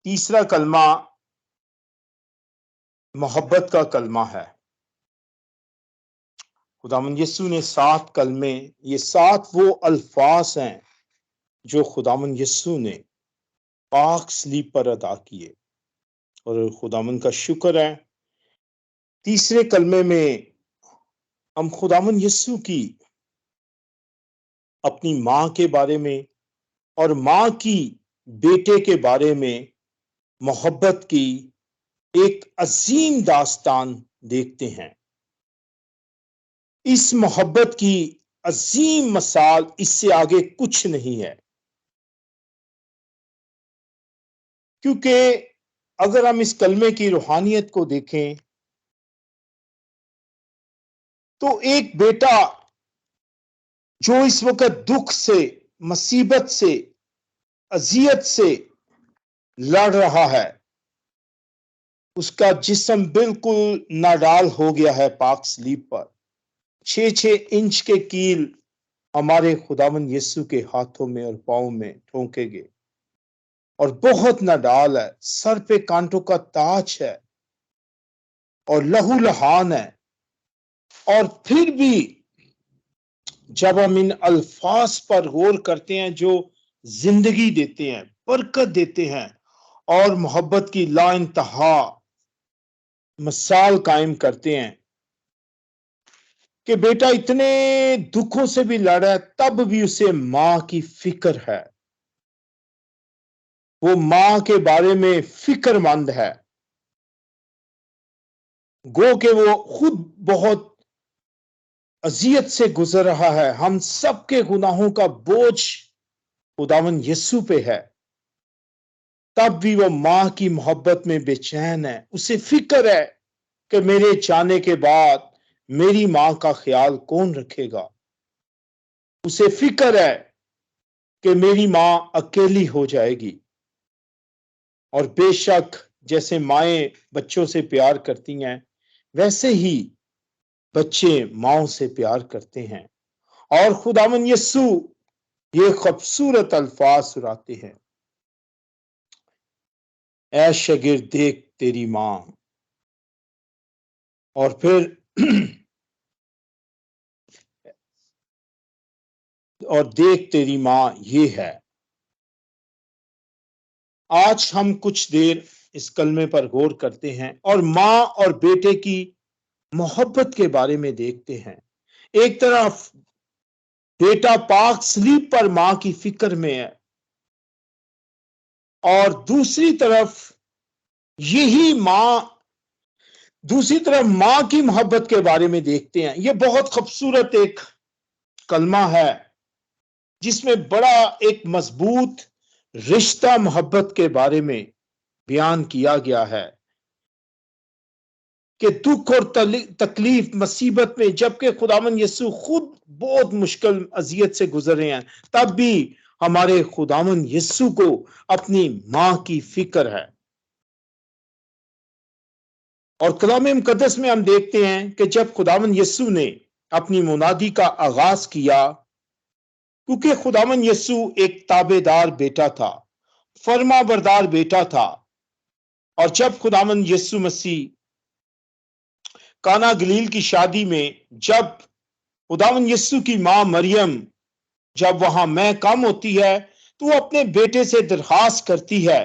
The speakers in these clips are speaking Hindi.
तीसरा कलमा मोहब्बत का कलमा है। खुदावंद यीशु ने 7 कलमे, ये 7 वो अल्फाज हैं जो खुदावंद यीशु ने पाक सलीब पर अदा किए, और खुदावंद का शुक्र है तीसरे कलमे में हम खुदावंद यीशु की अपनी मां के बारे में और मां की बेटे के बारे में मोहब्बत की एक अजीम दास्तान देखते हैं। इस मोहब्बत की अजीम मिसाल इससे आगे कुछ नहीं है, क्योंकि अगर हम इस कलमे की रूहानियत को देखें तो एक बेटा जो इस वक्त दुख से, मुसीबत से, अजियत से लड़ रहा है, उसका जिस्म बिल्कुल नाडाल हो गया है पाक सलीब पर। 6-6 इंच के कील हमारे खुदावंद यीशु के हाथों में और पांव में ठोंकेंगे, और बहुत नाडाल है, सर पे कांटों का ताज है और लहू लहान है। और फिर भी जब हम इन अल्फाज पर गौर करते हैं जो जिंदगी देते हैं, बरकत देते हैं और मोहब्बत की ला इंतहा मिसाल कायम करते हैं कि बेटा इतने दुखों से भी लड़ रहा है, तब भी उसे मां की फिक्र है, वो मां के बारे में फिक्रमंद है। गो के वो खुद बहुत अजियत से गुजर रहा है, हम सबके गुनाहों का बोझ खुदावंद यीशु पे है, तब भी वो मां की मोहब्बत में बेचैन है। उसे फिक्र है कि मेरे जाने के बाद मेरी मां का ख्याल कौन रखेगा। उसे फिक्र है कि मेरी मां अकेली हो जाएगी। और बेशक जैसे माएं बच्चों से प्यार करती हैं, वैसे ही बच्चे माओ से प्यार करते हैं। और खुदावंद यीशु ये खूबसूरत अल्फाज सुनाते हैं, ऐ शागिर्द देख तेरी मां, और फिर और देख तेरी मां ये है। आज हम कुछ देर इस कलमे पर गौर करते हैं और मां और बेटे की मोहब्बत के बारे में देखते हैं। एक तरफ बेटा पाक सलीब पर मां की फिक्र में है, और दूसरी तरफ मां की मोहब्बत के बारे में देखते हैं। यह बहुत खूबसूरत एक कलमा है जिसमें बड़ा एक मजबूत रिश्ता मोहब्बत के बारे में बयान किया गया है कि दुख और तकलीफ मुसीबत में, जबकि खुदावंद यीशु खुद बहुत मुश्किल अजियत से गुजरे हैं, तब भी हमारे खुदावंद यीशु को अपनी मां की फिक्र है। और कलाम मुकद्दस में हम देखते हैं कि जब खुदावंद यीशु ने अपनी मुनादी का आगाज किया, क्योंकि खुदावंद यीशु एक ताबेदार बेटा था, फर्मा बरदार बेटा था, और जब खुदावंद यीशु मसीह काना गलील की शादी में, जब खुदावंद यीशु की मां मरियम जब वहां मैं कम होती है, तो वो अपने बेटे से दरखास्त करती है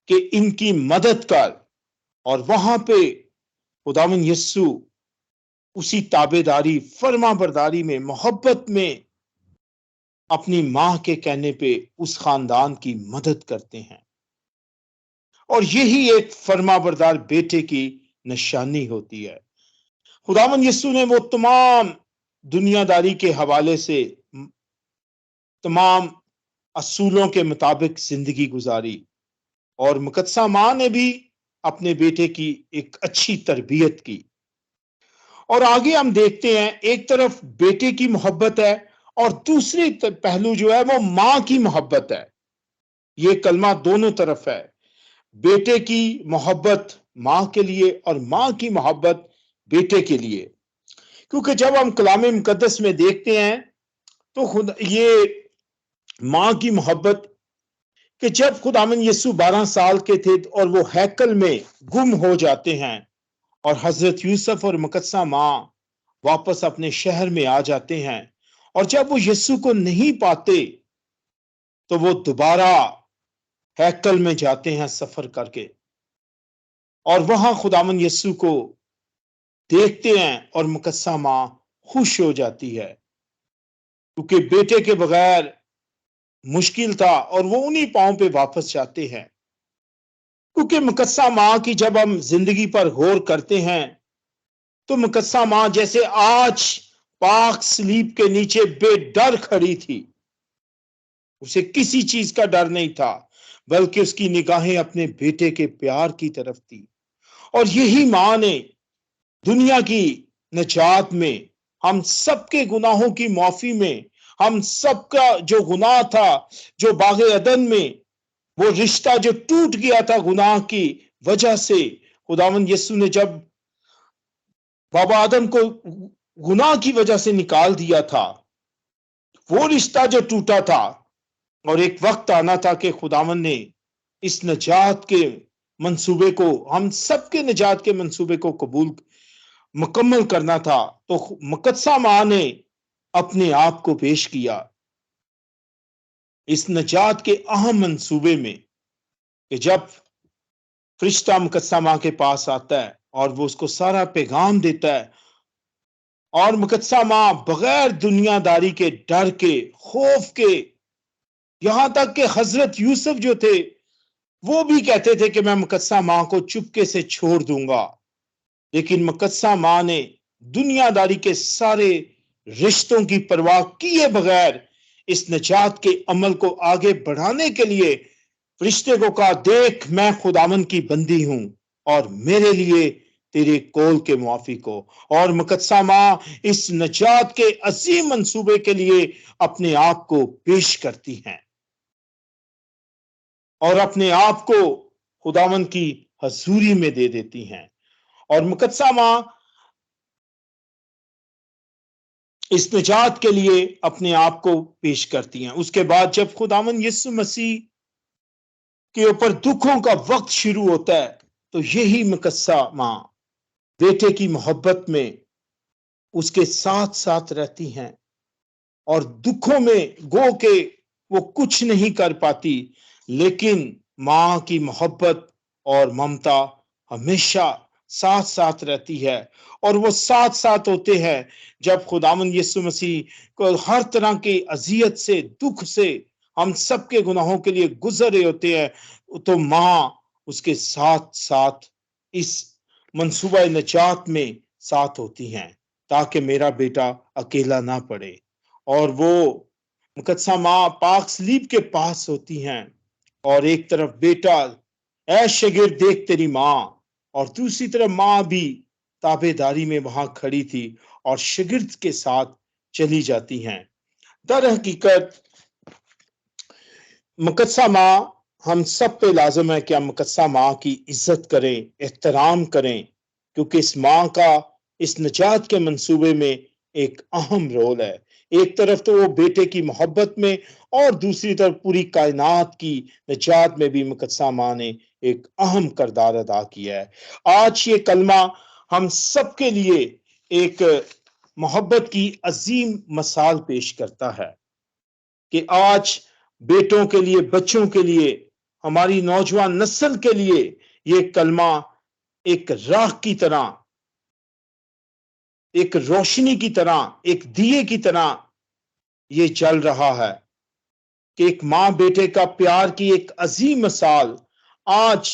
कि इनकी मदद कर। और वहां पे खुदावंद यीशु उसी ताबेदारी, फर्मा बरदारी में, मोहब्बत में अपनी मां के कहने पे उस खानदान की मदद करते हैं। और यही एक फर्मा बरदार बेटे की निशानी होती है। खुदावंद यीशु ने वो तमाम दुनियादारी के हवाले से तमाम असूलों के मुताबिक जिंदगी गुजारी, और मुकद्दसा मां ने भी अपने बेटे की एक अच्छी तरबियत की। और आगे हम देखते हैं, एक तरफ बेटे की मोहब्बत है और दूसरी पहलू जो है वो मां की मोहब्बत है। ये कलमा दोनों तरफ है, बेटे की मोहब्बत मां के लिए और मां की मोहब्बत बेटे के लिए। क्योंकि जब हम कलाम मुकद्दस में देखते हैं तो खुद ये मां की मोहब्बत कि जब खुदावन यीशु 12 साल के थे और वो हैकल में गुम हो जाते हैं और हजरत यूसुफ और मुकद्दसा माँ वापस अपने शहर में आ जाते हैं, और जब वो यीशु को नहीं पाते तो वो दोबारा हैकल में जाते हैं सफर करके, और वहां खुदावन यीशु को देखते हैं और मुकद्दसा माँ खुश हो जाती है, क्योंकि बेटे के बगैर मुश्किल था, और वो उन्हीं पांव पे वापस जाते हैं। क्योंकि मुकद्दसा माँ की जब हम जिंदगी पर गौर करते हैं तो मुकद्दसा माँ जैसे आज पाक सलीब के नीचे बेडर खड़ी थी, उसे किसी चीज का डर नहीं था, बल्कि उसकी निगाहें अपने बेटे के प्यार की तरफ थी। और यही माँ ने दुनिया की निजात में, हम सबके गुनाहों की माफी में, हम सबका जो गुनाह था, जो बागे अदन में वो रिश्ता जो टूट गया था गुनाह की वजह से, खुदावंद यीशु ने जब बाबा आदम को गुनाह की वजह से निकाल दिया था, वो रिश्ता जो टूटा था, और एक वक्त आना था कि खुदावन ने इस निजात के मंसूबे को, हम सबके निजात के मंसूबे को कबूल मुकम्मल करना था, तो मुकद्दसा माँ ने अपने आप को पेश किया इस निजात के अहम मंसूबे में, कि जब फरिश्ता मुकद्दसा माँ के पास आता है और वो उसको सारा पैगाम देता है, और मुकद्दसा माँ बगैर दुनियादारी के, डर के, खौफ के, यहां तक कि हजरत यूसुफ जो थे वो भी कहते थे कि मैं मुकद्दसा माँ को चुपके से छोड़ दूंगा, लेकिन मुकद्दसा माँ ने दुनियादारी के सारे रिश्तों की परवाह किए बगैर इस निजात के अमल को आगे बढ़ाने के लिए फरिश्ते को कहा, देख मैं खुदावन की बंदी हूं और मेरे लिए तेरे कौल के मुआफिक हो। और मुकद्दसा माँ इस निजात के अजीम मंसूबे के लिए अपने आप को पेश करती हैं और अपने आप को खुदावन की हजूरी में दे देती हैं। और मुकद्दसा माँ इस निजात के लिए अपने आप को पेश करती हैं। उसके बाद जब खुदावन यीशु मसीह के ऊपर दुखों का वक्त शुरू होता है, तो यही मुकद्दसा माँ बेटे की मोहब्बत में उसके साथ साथ रहती हैं, और दुखों में गो के वो कुछ नहीं कर पाती, लेकिन माँ की मोहब्बत और ममता हमेशा साथ साथ रहती है। और वो साथ साथ होते हैं जब खुदावंद यीशु मसीह को हर तरह की अजियत से, दुख से, हम सबके गुनाहों के लिए गुजर रहे होते हैं, तो माँ उसके साथ साथ इस मंसूबा निजात में साथ होती हैं, ताकि मेरा बेटा अकेला ना पड़े। और वो मुकद्दसा माँ पाक सलीब के पास होती हैं, और एक तरफ बेटा, ऐ शागिर्द देख तेरी माँ, और दूसरी तरफ माँ भी ताबेदारी में वहां खड़ी थी और शागिर्द के साथ चली जाती हैं। दर हकीकत मुकद्दसा माँ हम सब पे लाजम है कि हम मुकद्दसा माँ की इज्जत करें, एहतराम करें, क्योंकि इस माँ का इस निजात के मंसूबे में एक अहम रोल है। एक तरफ तो वो बेटे की मोहब्बत में, और दूसरी तरफ पूरी कायनात की निजात में भी मुकद्दसा माँ ने एक अहम किरदार अदा किया है। आज ये कलमा हम सबके लिए एक मोहब्बत की अजीम मिसाल पेश करता है कि आज बेटों के लिए, बच्चों के लिए, हमारी नौजवान नस्ल के लिए ये कलमा एक राह की तरह, एक रोशनी की तरह, एक दिए की तरह ये जल रहा है, कि एक मां बेटे का प्यार की एक अजीम मिसाल। आज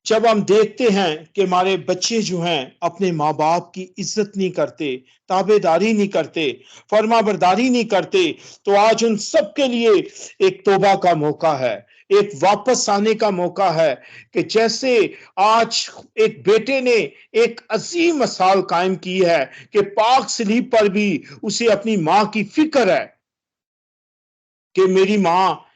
जब हम देखते हैं कि हमारे बच्चे जो हैं अपने माँ बाप की इज्जत नहीं करते, ताबेदारी नहीं करते, फर्माबरदारी नहीं करते, तो आज उन सब के लिए एक तौबा का मौका है, एक वापस आने का मौका है, कि जैसे आज एक बेटे ने एक अजीम मिसाल कायम की है कि पाक सलीब पर भी उसे अपनी माँ की फिक्र है, कि मेरी माँ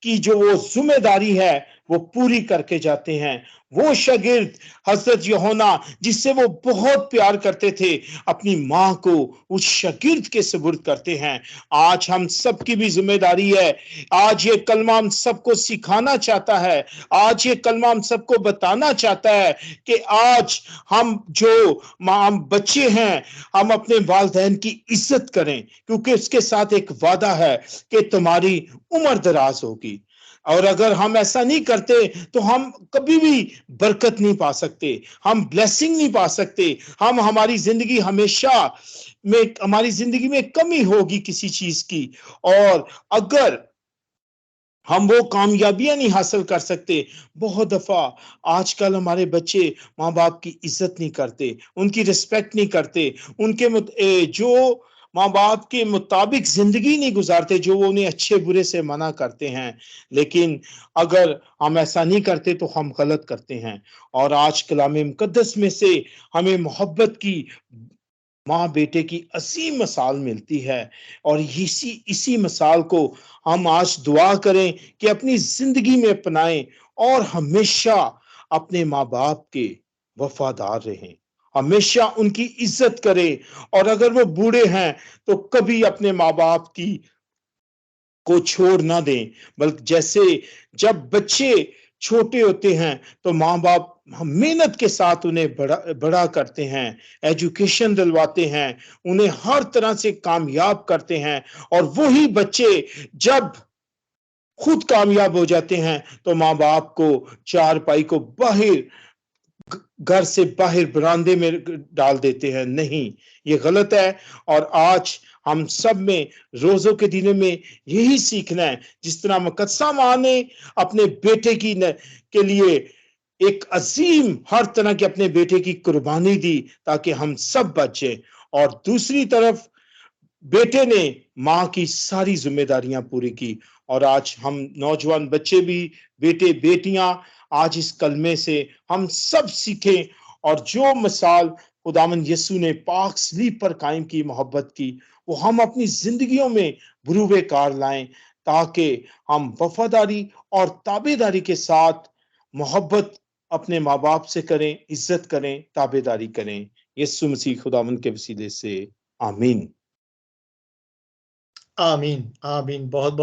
की जो वो जिम्मेदारी है वो पूरी करके जाते हैं। वो शागिर्द हजरत यूहन्ना जिससे वो बहुत प्यार करते थे, अपनी मां को उस शागिर्द के सुपुर्द करते हैं। आज हम सबकी भी जिम्मेदारी है। आज ये कलमा हम सबको सिखाना चाहता है। आज ये कलमा हम सबको बताना चाहता है कि आज हम जो हम बच्चे हैं, हम अपने वालिदैन की इज्जत करें, क्योंकि उसके साथ एक वादा है कि तुम्हारी उम्र दराज होगी। और अगर हम ऐसा नहीं करते तो हम कभी भी बरकत नहीं पा सकते, हम ब्लेसिंग नहीं पा सकते। हम हमारी जिंदगी हमारी जिंदगी में कमी होगी किसी चीज की। और अगर हम वो कामयाबियां नहीं हासिल कर सकते, बहुत दफा आजकल हमारे बच्चे माँ बाप की इज्जत नहीं करते, उनकी रिस्पेक्ट नहीं करते, जो माँ बाप के मुताबिक जिंदगी नहीं गुजारते, जो वो उन्हें अच्छे बुरे से मना करते हैं। लेकिन अगर हम ऐसा नहीं करते तो हम गलत करते हैं। और आज कलाम मुकद्दस में से हमें मोहब्बत की, माँ बेटे की असीम मिसाल मिलती है। और इसी इसी मिसाल को हम आज दुआ करें कि अपनी जिंदगी में अपनाएं और हमेशा अपने माँ बाप के वफादार रहें, हमेशा उनकी इज्जत करें। और अगर वो बूढ़े हैं तो कभी अपने माँ बाप की को छोड़ ना दें। बल्कि जैसे जब बच्चे छोटे होते हैं तो माँ बाप मेहनत के साथ उन्हें बड़ा बड़ा करते हैं, एजुकेशन दिलवाते हैं, उन्हें हर तरह से कामयाब करते हैं। और वही बच्चे जब खुद कामयाब हो जाते हैं तो माँ बाप को चारपाई को बाहर, घर से बाहर बरामदे में डाल देते हैं। नहीं, ये गलत है। और आज हम सब में रोजों के दिनों में यही सीखना है। जिस तरह मुकद्दसा मां ने अपने बेटे के लिए एक अजीम हर तरह के अपने बेटे की कुर्बानी दी ताकि हम सब बचें, और दूसरी तरफ बेटे ने मां की सारी जिम्मेदारियां पूरी की। और आज हम नौजवान बच्चे भी, बेटे बेटियां, आज इस कलमे से हम सब सीखें। और जो मिसाल खुदावंद यीशु ने पाक सलीब पर कायम की मोहब्बत की, वो हम अपनी जिंदगियों में बुरूबे कार लाएं, ताकि हम वफादारी और ताबेदारी के साथ मोहब्बत अपने माँ बाप से करें, इज्जत करें, ताबेदारी करें। यीशु मसीह खुदावंद के वसीले से आमीन। आमीन आमीन। बहुत बहुत